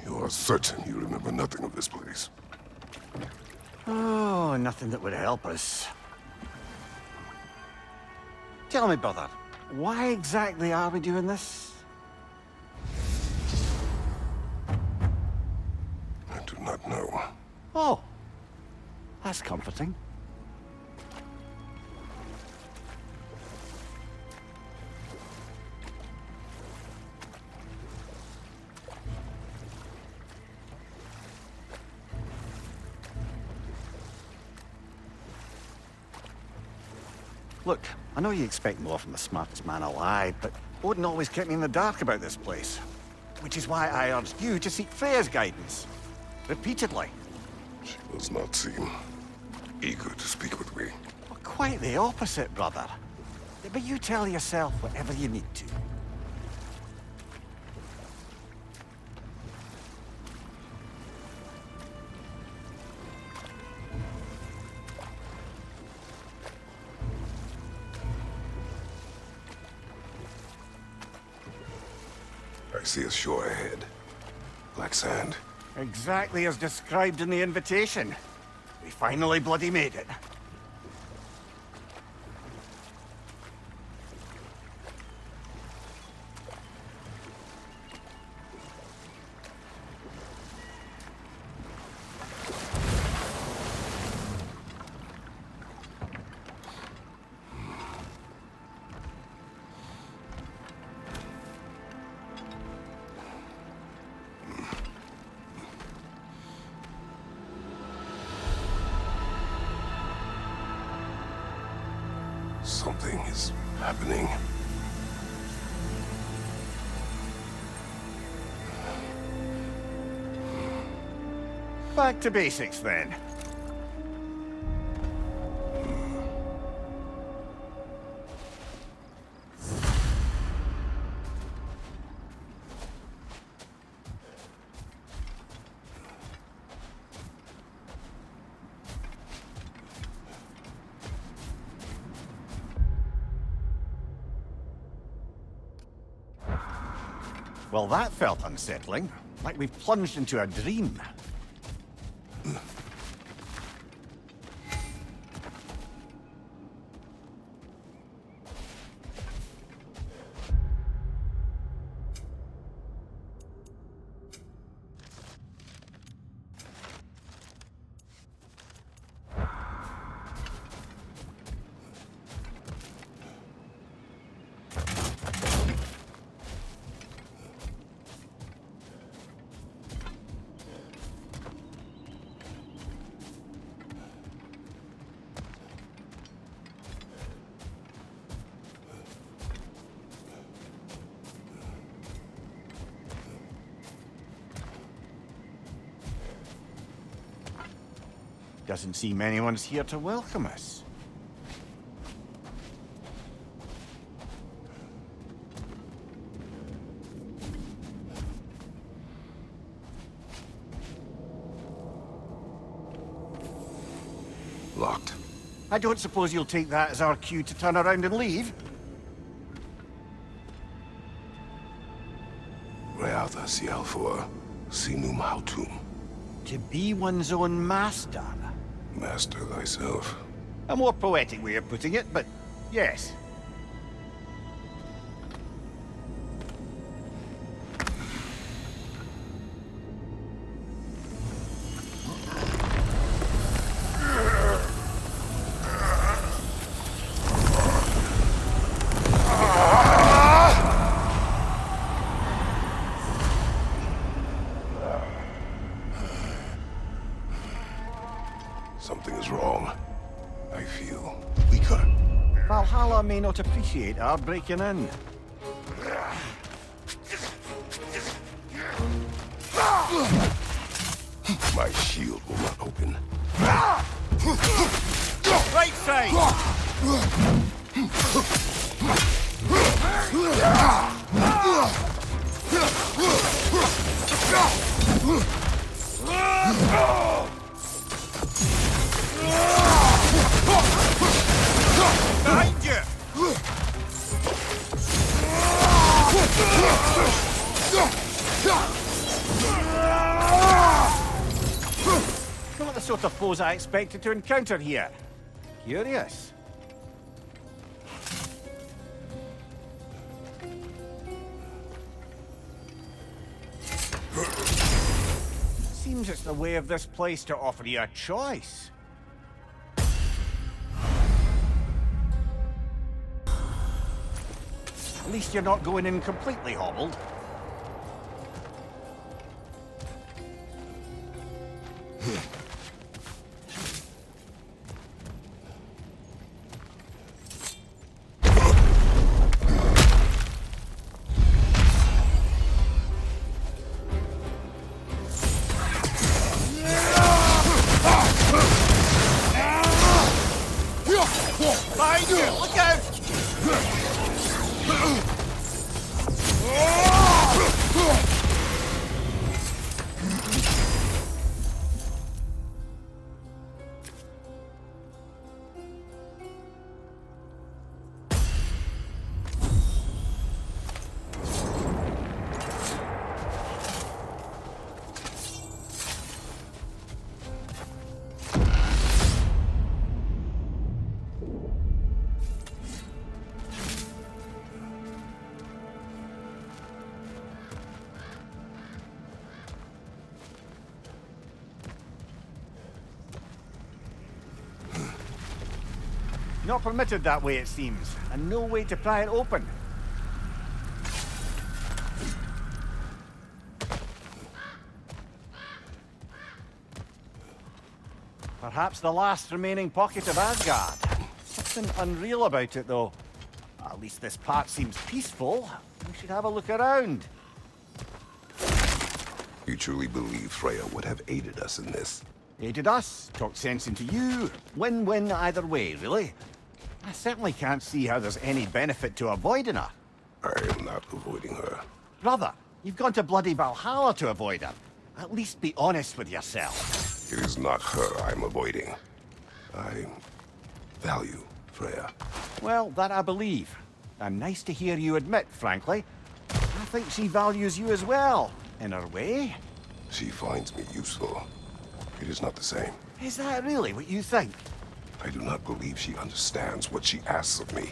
You are certain you remember nothing of this place? Oh, nothing that would help us. Tell me, brother, why exactly are we doing this? I do not know. Oh, that's comforting. Look, I know you expect more from the smartest man alive, but Odin always kept me in the dark about this place. Which is why I urged you to seek Freya's guidance. Repeatedly. She does not seem eager to speak with me. Well, quite the opposite, brother. But you tell yourself whatever you need to. I see a shore ahead. Black sand. Exactly as described in the invitation. We finally bloody made it. Something is happening. Back to basics, then. Well, that felt unsettling. Like we've plunged into a dream. Doesn't seem anyone's here to welcome us. Locked. I don't suppose you'll take that as our cue to turn around and leave? Reatha Sialfur, Sinum Hautum. To be one's own master. Master thyself. A more poetic way of putting it, but yes. Something is wrong. I feel weaker. Valhalla may not appreciate our breaking in. My shield will not open. Right side! Behind you! Not the sort of foes I expected to encounter here. Curious. Seems it's the way of this place to offer you a choice. At least you're not going in completely hobbled. Behind you! Look out! Not permitted that way, it seems, and no way to pry it open. Perhaps the last remaining pocket of Asgard. Something unreal about it, though. At least this part seems peaceful. We should have a look around. You truly believe Freya would have aided us in this? Aided us, talked sense into you. Win-win either way, really. I certainly can't see how there's any benefit to avoiding her. I am not avoiding her. Brother, you've gone to bloody Valhalla to avoid her. At least be honest with yourself. It is not her I'm avoiding. I value Freya. Well, that I believe. And nice to hear you admit, frankly. I think she values you as well, in her way. She finds me useful. It is not the same. Is that really what you think? I do not believe she understands what she asks of me.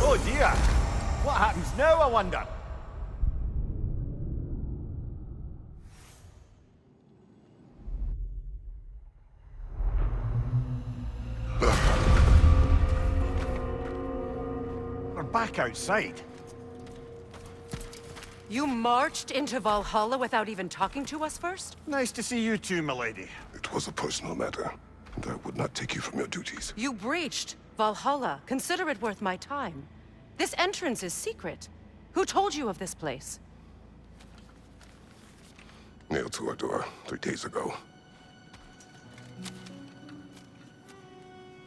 Oh dear! What happens now, I wonder? We're back outside. You marched into Valhalla without even talking to us first? Nice to see you too, milady. It was a personal matter, and I would not take you from your duties. You breached Valhalla. Consider it worth my time. This entrance is secret. Who told you of this place? Nailed to our door 3 days ago.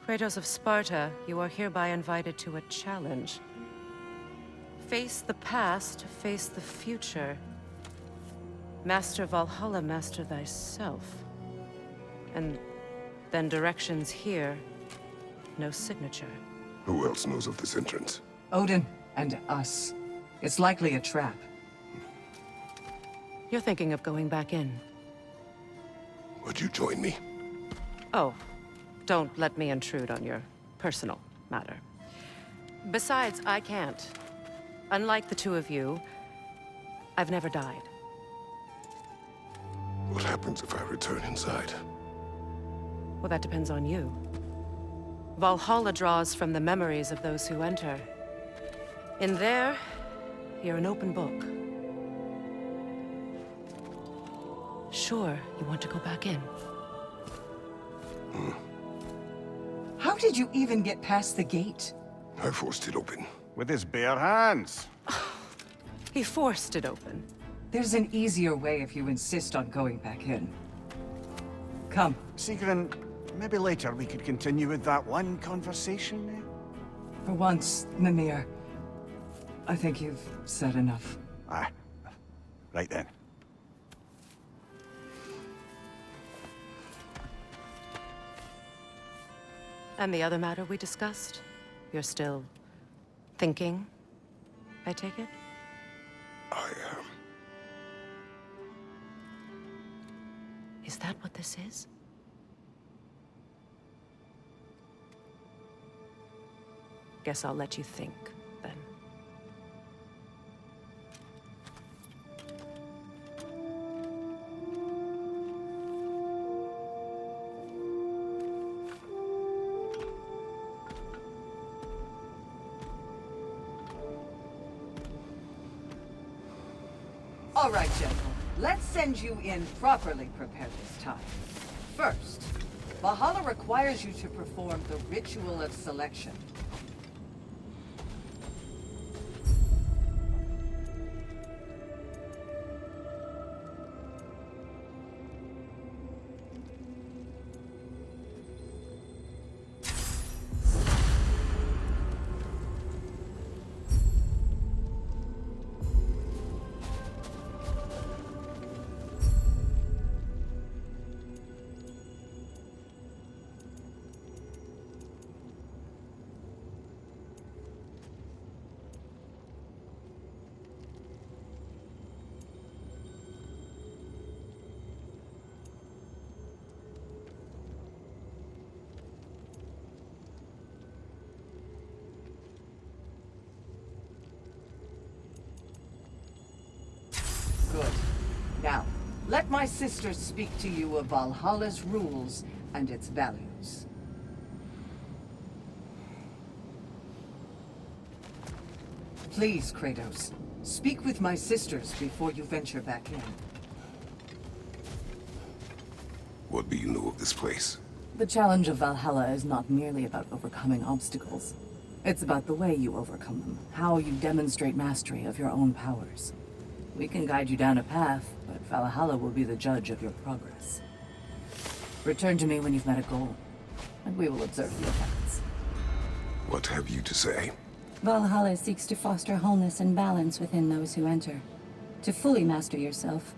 Kratos of Sparta, you are hereby invited to a challenge. Face the past, face the future. Master Valhalla, master thyself. And then directions here, no signature. Who else knows of this entrance? Odin and us. It's likely a trap. You're thinking of going back in. Would you join me? Oh, don't let me intrude on your personal matter. Besides, I can't. Unlike the two of you, I've never died. What happens if I return inside? Well, that depends on you. Valhalla draws from the memories of those who enter. In there, you're an open book. Sure, you want to go back in. How did you even get past the gate? I forced it open. With his bare hands. He forced it open. There's an easier way if you insist on going back in. Come. Sigrun, maybe later we could continue with that one conversation, eh? For once, Mimir, I think you've said enough. Aye. Right then. And the other matter we discussed? You're still thinking, I take it? I am. Is that what this is? Guess I'll let you think, then. All right, General. Let's send you in properly prepared this time. First, Valhalla requires you to perform the ritual of selection. Good. Now, let my sisters speak to you of Valhalla's rules and its values. Please, Kratos, speak with my sisters before you venture back in. What do you know of this place? The challenge of Valhalla is not merely about overcoming obstacles. It's about the way you overcome them, how you demonstrate mastery of your own powers. We can guide you down a path, but Valhalla will be the judge of your progress. Return to me when you've met a goal, and we will observe the effects. What have you to say? Valhalla seeks to foster wholeness and balance within those who enter. To fully master yourself,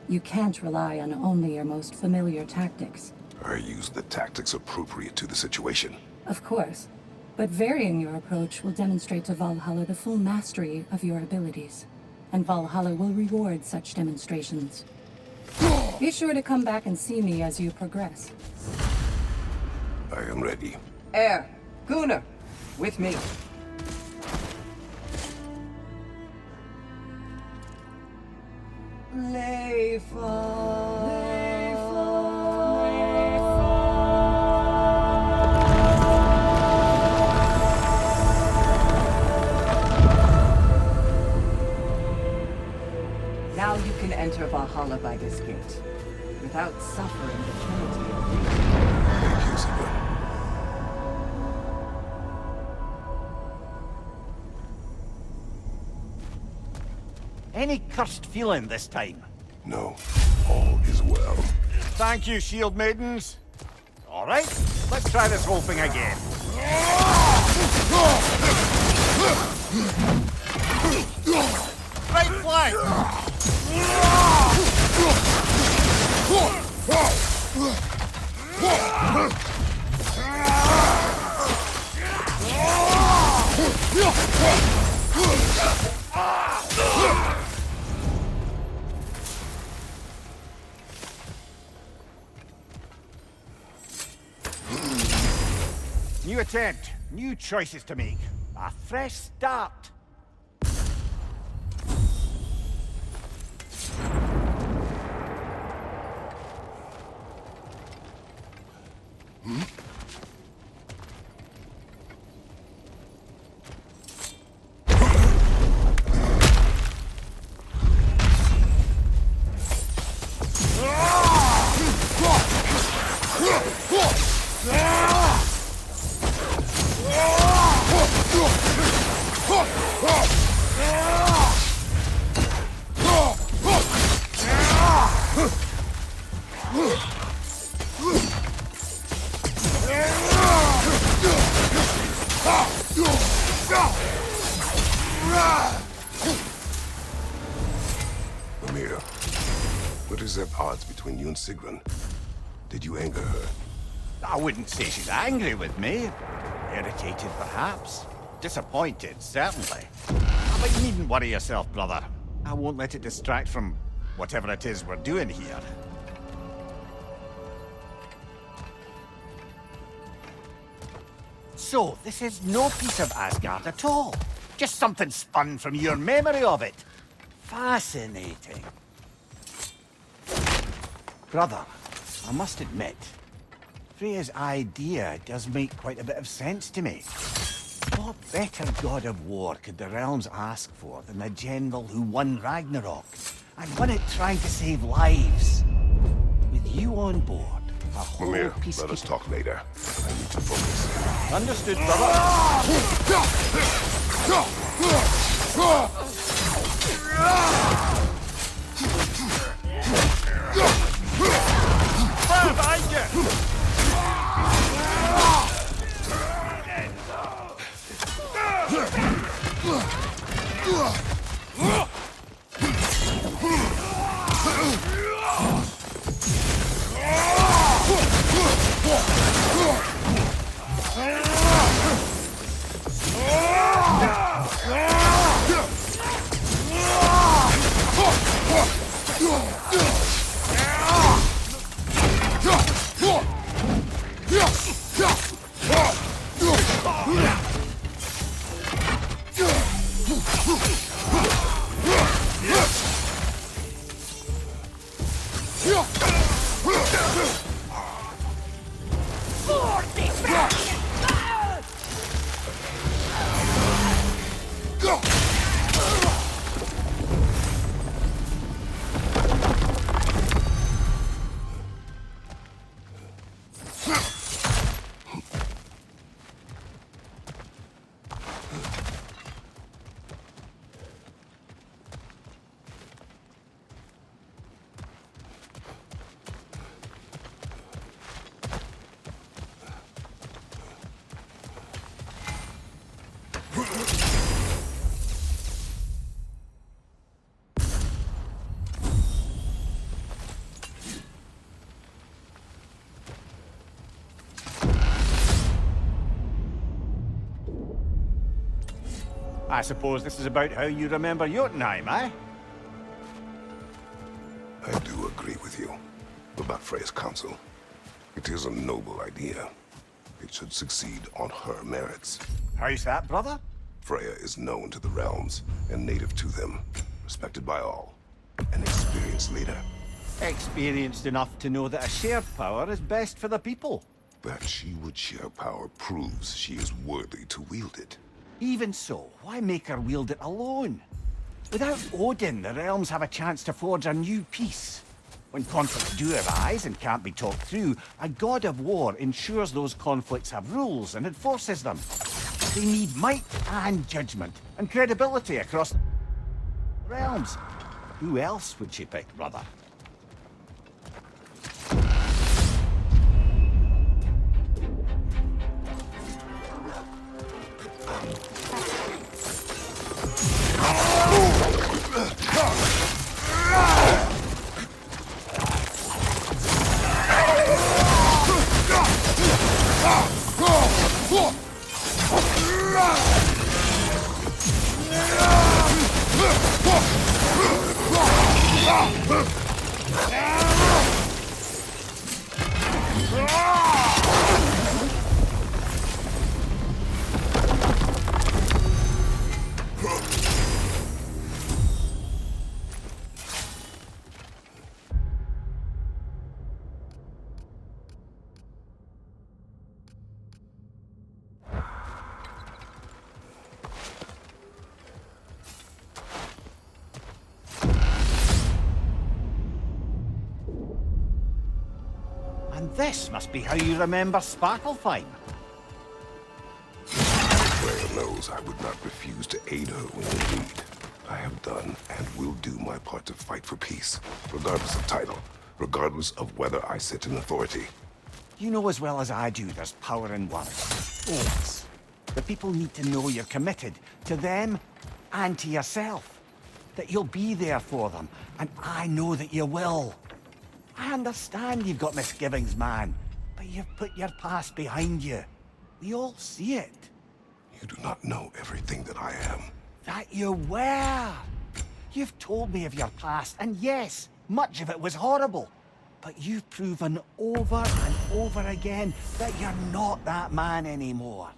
you can't rely on only your most familiar tactics. I use the tactics appropriate to the situation. Of course, but varying your approach will demonstrate to Valhalla the full mastery of your abilities. And Valhalla will reward such demonstrations. Be sure to come back and see me as you progress. I am ready. Air, Gunnar, with me. Now you can enter Valhalla by this gate, without suffering the penalty of leaving. Thank you, Sigrun. Any cursed feeling this time? No, all is well. Thank you, shield maidens. All right, let's try this whole thing again. Right flank! New attempt, new choices to make. A fresh start. Amir, what is at odds between you and Sigrun? Did you anger her? I wouldn't say she's angry with me. Irritated, perhaps. Disappointed, certainly. But you needn't worry yourself, brother. I won't let it distract from whatever it is we're doing here. So, this is no piece of Asgard at all. Just something spun from your memory of it. Fascinating. Brother, I must admit, Freya's idea does make quite a bit of sense to me. What better god of war could the realms ask for than the general who won Ragnarok, and won it trying to save lives? With you on board, a whole Amir, piece let of... us talk later. I need to focus. Understood, brother. Behind you! I suppose this is about how you remember Jotunheim, eh? I do agree with you about Freya's council. It is a noble idea. It should succeed on her merits. How's that, brother? Freya is known to the realms and native to them, respected by all. An experienced leader. Experienced enough to know that a shared power is best for the people. That she would share power proves she is worthy to wield it. Even so, why make her wield it alone? Without Odin, the realms have a chance to forge a new peace. When conflicts do arise and can't be talked through, a god of war ensures those conflicts have rules and enforces them. They need might and judgment, and credibility across the realms. Who else would she pick, brother? And this must be how you remember Sparklefine. Freya knows I would not refuse to aid her when in need. I have done and will do my part to fight for peace, regardless of title, regardless of whether I sit in authority. You know as well as I do there's power in words. Oaths. The people need to know you're committed to them and to yourself. That you'll be there for them, and I know that you will. I understand you've got misgivings, man, but you've put your past behind you. We all see it. You do not know everything that I am. That you were. You've told me of your past, and yes, much of it was horrible. But you've proven over and over again that you're not that man anymore.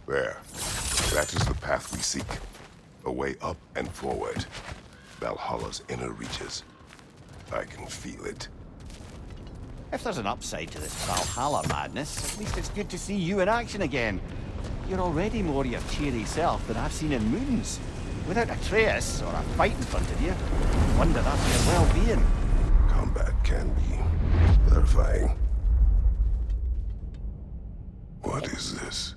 There. That is the path we seek. A way up and forward. Valhalla's inner reaches. I can feel it. If there's an upside to this Valhalla madness, at least it's good to see you in action again. You're already more your cheery self than I've seen in moons. Without Atreus or a fight in front of you, I wonder after your well-being. Combat can be terrifying. What is this?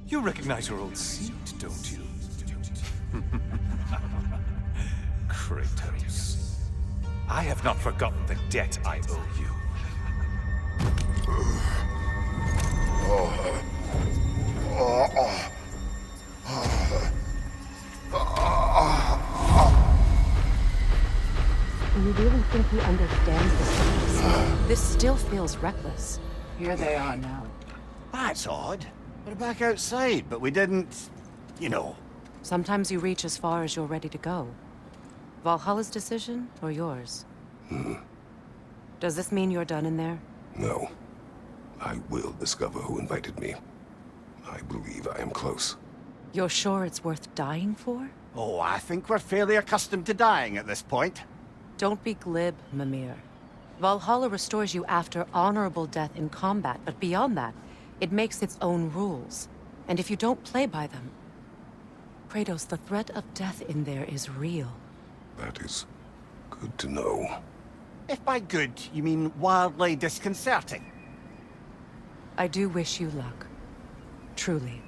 You recognize your old seat, don't you? Kratos. I have not forgotten the debt I owe you. Do you really think he understands the stakes? This still feels reckless. Here they are now. That's odd. We're back outside, but we didn't, you know. Sometimes you reach as far as you're ready to go. Valhalla's decision, or yours? Does this mean you're done in there? No. I will discover who invited me. I believe I am close. You're sure it's worth dying for? Oh, I think we're fairly accustomed to dying at this point. Don't be glib, Mimir. Valhalla restores you after honorable death in combat, but beyond that, it makes its own rules. And if you don't play by them... Kratos, the threat of death in there is real. That is good to know. If by good, you mean wildly disconcerting. I do wish you luck. Truly.